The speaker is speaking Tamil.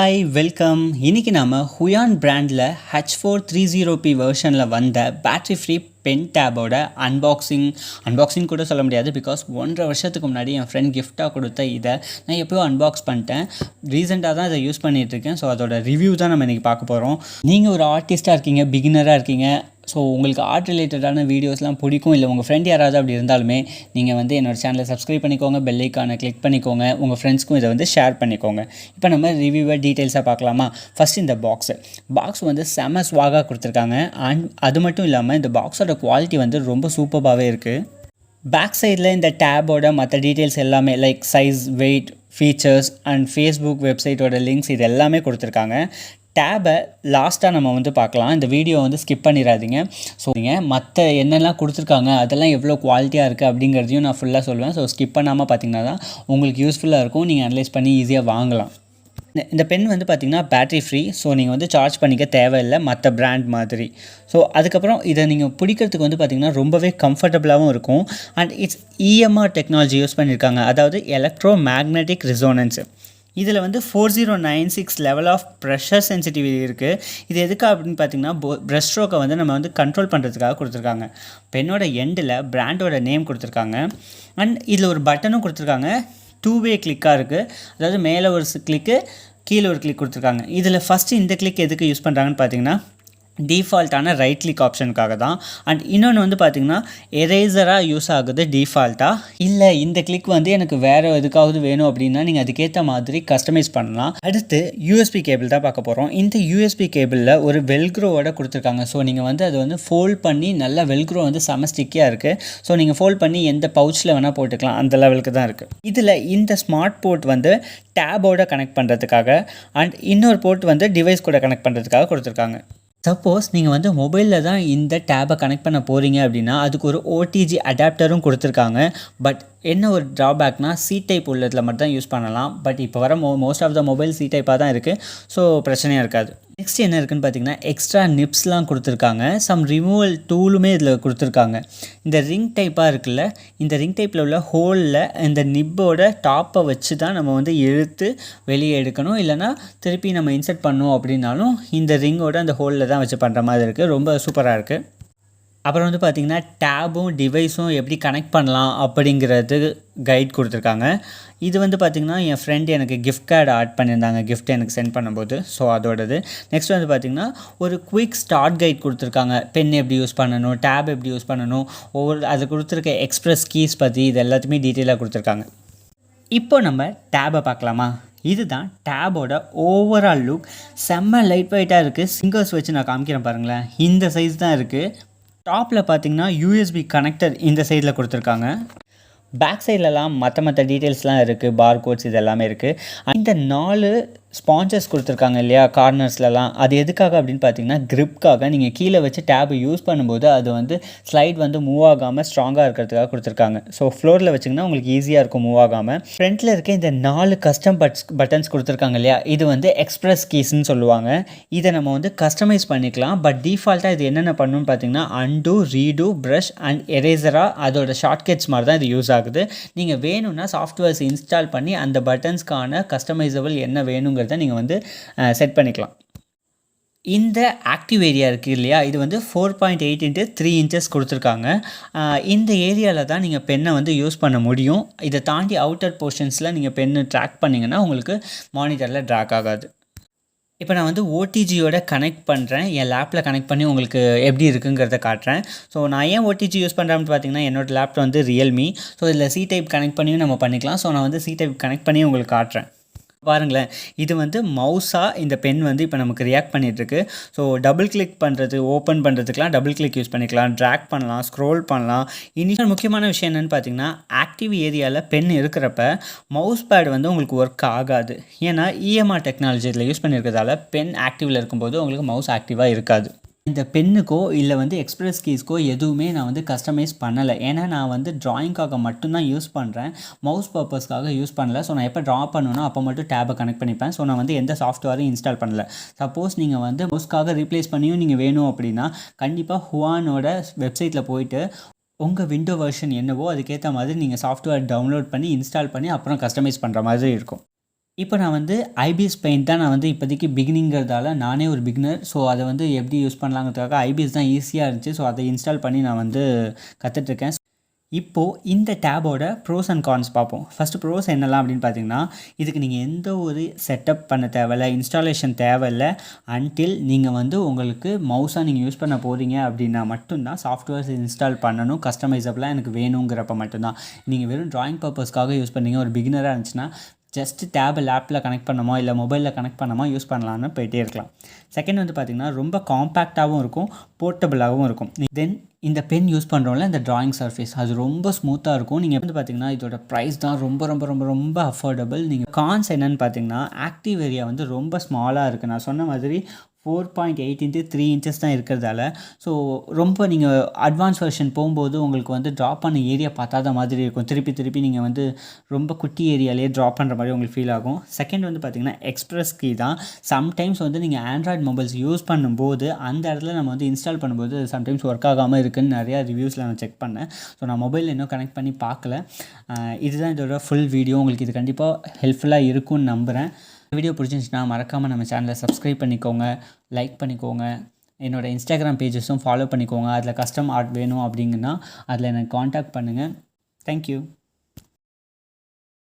Hi welcome. இன்றைக்கி நம்ம ஹுயான் பிராண்டில் H430P வெர்ஷனில் வந்த பேட்ரி ஃப்ரீ பென் டேபோட அன்பாக்சிங் கூட சொல்ல முடியாது. பிகாஸ் 1.5 வருஷத்துக்கு முன்னாடி என் ஃப்ரெண்ட் கிஃப்டாக கொடுத்த இதை நான் எப்போயோ அன்பாக்ஸ் பண்ணிட்டேன். ரீசெண்டாக தான் இதை யூஸ் பண்ணிகிட்ருக்கேன். ஸோ அதோட ரிவ்யூ தான் நம்ம இன்றைக்கி பார்க்க போகிறோம். நீங்கள் ஒரு ஆர்டிஸ்ட்டாக இருக்கீங்க, பிகினராக இருக்கீங்க, ஸோ உங்களுக்கு ஆர்ட் ரிலேட்டடான வீடியோஸ்லாம் பிடிக்கும், இல்லை உங்கள் ஃப்ரெண்ட் யாராவது அப்படி இருந்தாலுமே நீங்கள் என்னோடய சேனலை சப்ஸ்கிரைப் பண்ணிக்கோங்க, பெல் ஐக்கானை கிளிக் பண்ணிக்கோங்க, உங்கள் ஃப்ரெண்ட்ஸ்க்கும் இதை ஷேர் பண்ணிக்கோங்க. இப்போ நம்ம ரிவ்யூவை டீட்டெயில்ஸாக பார்க்கலாமா? ஃபஸ்ட் இந்த பாக்ஸ் செம ஸ்வாகாக கொடுத்துருக்காங்க. அண்ட் அது மட்டும் இல்லாமல் இந்த பாக்ஸோட குவாலிட்டி ரொம்ப சூப்பராகவே இருக்குது. பேக் சைடில் இந்த டேபோட மற்ற டீட்டெயில்ஸ் எல்லாமே like size, weight, features and Facebook வெப்சைட்டோட லிங்க்ஸ் இது எல்லாமே கொடுத்துருக்காங்க. டேபை லாஸ்ட்டாக நம்ம பார்க்கலாம். இந்த வீடியோ ஸ்கிப் பண்ணிடாதீங்க. ஸோ நீங்கள் மற்ற என்னெல்லாம் கொடுத்துருக்காங்க அதெல்லாம் எவ்வளோ குவாலிட்டியாக இருக்குது அப்படிங்கிறதையும் நான் ஃபுல்லாக சொல்லுவேன். ஸோ ஸ்கிப் பண்ணாமல் பார்த்தீங்கன்னா தான் உங்களுக்கு யூஸ்ஃபுல்லாக இருக்கும். நீங்கள் அனலைஸ் பண்ணி ஈஸியாக வாங்கலாம். இந்த பென் பார்த்திங்கன்னா பேட்ரி ஃப்ரீ. ஸோ நீங்கள் சார்ஜ் பண்ணிக்க தேவையில்லை மற்ற பிராண்ட் மாதிரி. ஸோ அதுக்கப்புறம் இதை நீங்கள் பிடிக்கிறதுக்கு பார்த்திங்கன்னா ரொம்பவே கம்ஃபர்டபுளாகவும் இருக்கும். And it's EMR technology use பண்ணியிருக்காங்க, அதாவது எலக்ட்ரோ மேக்னெட்டிக் ரிசோனன்ஸு. இதில் 4096 லெவல் ஆஃப் ப்ரெஷர் சென்சிட்டிவிட்டி இருக்குது. இது எதுக்கு அப்படின்னு பார்த்தீங்கன்னா ப்ரஷ் ஸ்ட்ரோக்கை நம்ம கண்ட்ரோல் பண்ணுறதுக்காக கொடுத்துருக்காங்க. பென்னோட எண்டில் பிராண்டோட நேம் கொடுத்துருக்காங்க. அண்ட் இதில் ஒரு பட்டனும் கொடுத்துருக்காங்க. 2-வே கிளிக்காக இருக்குது, அதாவது மேலே ஒரு கிளிக்கு கீழே ஒரு கிளிக் கொடுத்துருக்காங்க. இதில் ஃபஸ்ட்டு இந்த கிளிக் எதுக்கு யூஸ் பண்ணுறாங்கன்னு பார்த்தீங்கன்னா டிஃபால்ட்டான ரைட் கிளிக் ஆப்ஷனுக்காக தான். அண்ட் இன்னொன்று பார்த்திங்கன்னா எரேசராக யூஸ் ஆகுது டிஃபால்ட்டாக. இல்லை இந்த கிளிக் எனக்கு வேறு எதுக்காவது வேணும் அப்படின்னா நீங்கள் அதுக்கேற்ற மாதிரி கஸ்டமைஸ் பண்ணலாம். அடுத்து USB கேபிள் தான் பார்க்க போகிறோம். இந்த USB கேபிளில் ஒரு வெல்க்ரோவோட கொடுத்துருக்காங்க. ஸோ நீங்கள் அதை ஃபோல்ட் பண்ணி நல்லா வெல்க்ரோ செம ஸ்டிக்கியாக இருக்குது. ஸோ நீங்கள் ஃபோல்ட் பண்ணி எந்த பவுச்சில் வேணால் போட்டுக்கலாம், அந்த லெவலுக்கு தான் இருக்குது. இதில் இந்த ஸ்மார்ட் போர்ட் டேபோட கனெக்ட் பண்ணுறதுக்காக அண்ட் இன்னொரு போர்ட் டிவைஸ் கூட கனெக்ட் பண்ணுறதுக்காக கொடுத்துருக்காங்க. சப்போஸ் நீங்கள் மொபைலில் தான் இந்த டேபை கனெக்ட் பண்ண போகிறீங்க அப்படின்னா அதுக்கு ஒரு OTG அடாப்டரும் கொடுத்துருக்காங்க. பட் என்ன ஒரு ட்ராபேக்னால் C டைப் உள்ளதில் மட்டும் தான் யூஸ் பண்ணலாம். பட் இப்போ வர most of the mobile C டைப்பாக தான் இருக்குது. ஸோ பிரச்சனையாக இருக்காது. நெக்ஸ்ட் என்ன இருக்குதுன்னு பார்த்தீங்கன்னா எக்ஸ்ட்ரா நிப்ஸ்லாம் கொடுத்துருக்காங்க. சம் ரிமூவல் டூலுமே இதில் கொடுத்துருக்காங்க. இந்த ரிங் டைப்பாக இருக்குல்ல, இந்த ரிங் டைப்பில் உள்ள ஹோலில் இந்த நிப்போட டாப்பை வச்சு தான் நம்ம இழுத்து வெளியே எடுக்கணும். இல்லைனா திருப்பி நம்ம இன்சர்ட் பண்ணோம் அப்படின்னாலும் இந்த ரிங்கோட அந்த ஹோலில் தான் வச்சு பண்ணுற மாதிரி இருக்குது. ரொம்ப சூப்பராக இருக்குது. அப்புறம் பார்த்திங்கன்னா டேபும் டிவைஸும் எப்படி கனெக்ட் பண்ணலாம் அப்படிங்கிறது கைட் கொடுத்துருக்காங்க. இது பார்த்திங்கன்னா என் ஃப்ரெண்டு எனக்கு கிஃப்ட் கார்டு ஆட் பண்ணியிருந்தாங்க, கிஃப்ட் எனக்கு சென்ட் பண்ணும்போது. ஸோ அதோடது. நெக்ஸ்ட் பார்த்திங்கன்னா ஒரு குயிக் ஸ்டார்ட் கைட் கொடுத்துருக்காங்க. பென் எப்படி யூஸ் பண்ணணும், டேப் எப்படி யூஸ் பண்ணணும், அது கொடுத்துருக்க எக்ஸ்ப்ரெஸ் கீஸ் பற்றி இது எல்லாத்தையுமே டீட்டெயிலாக கொடுத்துருக்காங்க. இப்போ நம்ம டேபை பார்க்கலாமா? இதுதான் டேபோட ஓவரால் லுக். செம்ம லைட் வெயிட்டாக இருக்குது. சிங்கர்ஸ் வச்சு நான் காமிக்கிறேன் பாருங்களேன். இந்த சைஸ் தான் இருக்குது. டாப்பில் பார்த்தீங்கன்னா USB கனெக்டர் இந்த சைடில் கொடுத்துருக்காங்க. பேக் சைட்லலாம் மற்ற டீட்டெயில்ஸ்லாம் இருக்குது, பார் கோட்ஸ் இது எல்லாமே இருக்குது. இந்த 4 ஸ்பான்சர்ஸ் கொடுத்துருக்காங்க இல்லையா கார்னர்ஸ்லலாம், அது எதுக்காக அப்படின்னு பார்த்தீங்கன்னா கிரிப்காக. நீங்கள் கீழே வச்சு டேப் யூஸ் பண்ணும்போது அது ஸ்லைட் மூவ் ஆகாமல் ஸ்ட்ராங்காக இருக்கிறதுக்காக கொடுத்துருக்காங்க. ஸோ ஃப்ளோரில் வச்சிங்கன்னா உங்களுக்கு ஈஸியாக இருக்கும் மூவ் ஆகாமல். ஃப்ரண்ட்டில் இருக்க இந்த 4 கஸ்டம் பட்டன்ஸ் கொடுத்துருக்காங்க இல்லையா, இது எக்ஸ்ப்ரெஸ் கீஸ்ன்னு சொல்லுவாங்க. இதை நம்ம கஸ்டமைஸ் பண்ணிக்கலாம். பட் டிஃபால்ட்டாக இது என்னென்ன பண்ணணும்னு பார்த்தீங்கன்னா அன்டூ, ரீடூ, ப்ரஷ் அண்ட் எரேசராக அதோட ஷார்ட்கட்ஸ் மாதிரி தான் இது யூஸ் ஆகுது. நீங்கள் வேணும்னா சாஃப்ட்வேர்ஸ் இன்ஸ்டால் பண்ணி அந்த பட்டன்ஸ்க்கான கஸ்டமைசபிள் என்ன வேணுங்க நீங்கள் செட் பண்ணிக்கலாம். இந்த ஆக்டிவ் ஏரியா இருக்குது இல்லையா, இது 4.8 x 3 இன்ச்சஸ் கொடுத்துருக்காங்க. இந்த ஏரியாவில் தான் நீங்கள் பென்னை யூஸ் பண்ண முடியும். இதை தாண்டி அவுட்டர் போர்ஷன்ஸில் நீங்கள் பென்னு ட்ராக் பண்ணிங்கன்னா உங்களுக்கு மானிட்டரில் ட்ராக் ஆகாது. இப்போ நான் OTGயோட கனெக்ட் பண்ணுறேன். என் லேப்பில் கனெக்ட் பண்ணி உங்களுக்கு எப்படி இருக்குங்கிறத காட்டுறேன். ஸோ நான் ஏன் OTG யூஸ் பண்ணுறேன்னு பார்த்தீங்கன்னா என்னோடய லேப்பில் ரியல்மி. ஸோ இதில் C டைப் கனெக்ட் பண்ணியும் நம்ம பண்ணிக்கலாம். ஸோ நான் C டைப் கனெக்ட் பண்ணி உங்களுக்கு காட்டுறேன். பாருங்களேன், இது மவுஸாக இந்த பென் இப்போ நமக்கு ரியாக்ட் பண்ணிகிட்ருக்கு. ஸோ டபுள் கிளிக் பண்ணுறது, ஓப்பன் பண்ணுறதுக்கெலாம் டபுள் கிளிக் யூஸ் பண்ணிக்கலாம், ட்ராக் பண்ணலாம், ஸ்க்ரோல் பண்ணலாம். இன்னொரு முக்கியமான விஷயம் என்னென்னு பார்த்தீங்கன்னா ஆக்டிவ் ஏரியாவில் பென் இருக்கிறப்ப மவுஸ் பேட் உங்களுக்கு ஒர்க் ஆகாது. ஏன்னா EMR டெக்னாலஜி இதில் யூஸ் பண்ணியிருக்கிறதால பென் ஆக்டிவில் இருக்கும்போது உங்களுக்கு மவுஸ் ஆக்டிவாக இருக்காது. இந்த பென்னுக்கோ இல்லை எக்ஸ்ப்ரெஸ் கீஸ்க்கோ எதுவுமே நான் கஸ்டமைஸ் பண்ணலை. ஏன்னா நான் ட்ராயிங்காக மட்டும்தான் யூஸ் பண்ணுறேன், மவுஸ் பர்பஸ்க்காக யூஸ் பண்ணலை. ஸோ நான் எப்போ ட்ரா பண்ணுவேனோ அப்போ மட்டும் டேபை கனெக்ட் பண்ணிப்பேன். ஸோ நான் எந்த சாஃப்ட்வேரையும் இன்ஸ்டால் பண்ணலை. சப்போஸ் நீங்கள் மவுஸ்க்காக ரீப்ளேஸ் பண்ணியும் நீங்கள் வேணும் அப்படின்னா கண்டிப்பாக ஹுவானோட வெப்சைட்டில் போயிட்டு உங்கள் விண்டோ வெர்ஷன் என்னவோ அதுக்கேற்ற மாதிரி நீங்கள் சாஃப்ட்வேர் டவுன்லோட் பண்ணி இன்ஸ்டால் பண்ணி அப்புறம் கஸ்டமைஸ் பண்ணுற மாதிரி இருக்கும். இப்போ நான் வந்து ஐபிஎஸ் பெயிண்ட் தான் நான் வந்து இப்போதைக்கு பிகினிங்கிறதால நானே ஒரு பிகினர். ஸோ அதை வந்து எப்படி யூஸ் பண்ணலாங்கிறதுக்காக ஐபிஎஸ் தான் ஈஸியாக இருந்துச்சு. ஸோ அதை இன்ஸ்டால் பண்ணி நான் வந்து கற்றுட்ருக்கேன். இப்போது இந்த டேபோட ப்ரோஸ் அண்ட் கான்ஸ் பார்ப்போம். ஃபஸ்ட்டு ப்ரோஸ் என்னலாம் அப்படின்னு பார்த்தீங்கன்னா, இதுக்கு நீங்கள் எந்த ஒரு செட்டப் பண்ண தேவையில்ல, இன்ஸ்டாலேஷன் தேவையில்ல. அன்டில் நீங்கள் வந்து உங்களுக்கு மவுஸாக நீங்கள் யூஸ் பண்ண போகிறீங்க அப்படின்னா மட்டும்தான் சாஃப்ட்வேர்ஸ் இன்ஸ்டால் பண்ணணும். கஸ்டமைசபிளாக எனக்கு வேணுங்கிறப்ப மட்டும்தான். நீங்கள் வெறும் ட்ராயிங் பர்பஸ்க்காக யூஸ் பண்ணீங்க, ஒரு பிகினராக இருந்துச்சுன்னா ஜஸ்ட் டேபை லேப்பில் கனெக்ட் பண்ணணுமா இல்லை மொபைலில் கனெக்ட் பண்ணணுமா யூஸ் பண்ணலான்னு போயிட்டே இருக்கலாம். செகண்ட் வந்து பார்த்திங்கன்னா ரொம்ப காம்பேக்டாகவும் இருக்கும், போர்ட்டபுளாகவும் இருக்கும். தென் இந்த பென் யூஸ் பண்ணுறோம்ல இந்த ட்ராயிங் சர்ஃபேஸ் அது ரொம்ப ஸ்மூத்தாக இருக்கும். நீங்கள் வந்து பார்த்திங்கன்னா இதோட ப்ரைஸ் தான் ரொம்ப ரொம்ப ரொம்ப ரொம்ப அஃபோர்டபுள். நீங்கள் கான்ஸ் என்னென்னு பார்த்தீங்கன்னா ஆக்டிவ் ஏரியா வந்து ரொம்ப ஸ்மாலாக இருக்குது. நான் சொன்ன மாதிரி 4.8 into 3 inches தான் இருக்கிறதால ஸோ ரொம்ப நீங்கள் அட்வான்ஸ் வெர்ஷன் போகும்போது உங்களுக்கு வந்து ட்ராப் பண்ண ஏரியா பார்த்தாத மாதிரி இருக்கும். திருப்பி நீங்கள் வந்து ரொம்ப குட்டி ஏரியாலேயே ட்ராப் பண்ணுற மாதிரி உங்களுக்கு ஃபீல் ஆகும். செகண்ட் வந்து பார்த்திங்கன்னா எக்ஸ்ப்ரெஸ் கீ தான். சம்டைம்ஸ் வந்து நீங்கள் ஆண்ட்ராய்டு மொபைல்ஸ் யூஸ் பண்ணும்போது அந்த இடத்துல நம்ம வந்து இன்ஸ்டால் பண்ணும்போது சம்டைம்ஸ் ஒர்க் ஆகாமல் இருக்குதுன்னு நிறையா ரிவ்யூஸில் நான் செக் பண்ணேன். ஸோ நான் மொபைலில் இன்னும் கனெக்ட் பண்ணி பார்க்கல. இதுதான் இதோட ஃபுல் வீடியோ. உங்களுக்கு இது கண்டிப்பாக ஹெல்ப்ஃபுல்லாக இருக்கும்னு நம்புகிறேன். வீடியோ பிடிச்சிருந்துச்சுன்னா மறக்காமல் நம்ம சேனலை சப்ஸ்கிரைப் பண்ணிக்கோங்க, லைக் பண்ணிக்கோங்க. என்னோடய இன்ஸ்டாகிராம் பேஜஸும் ஃபாலோ பண்ணிக்கோங்க. அதில் கஸ்டம் ஆர்ட் வேணும் அப்படிங்கன்னா அதில் எனக்கு காண்டாக்ட் பண்ணுங்கள். தேங்க்யூ.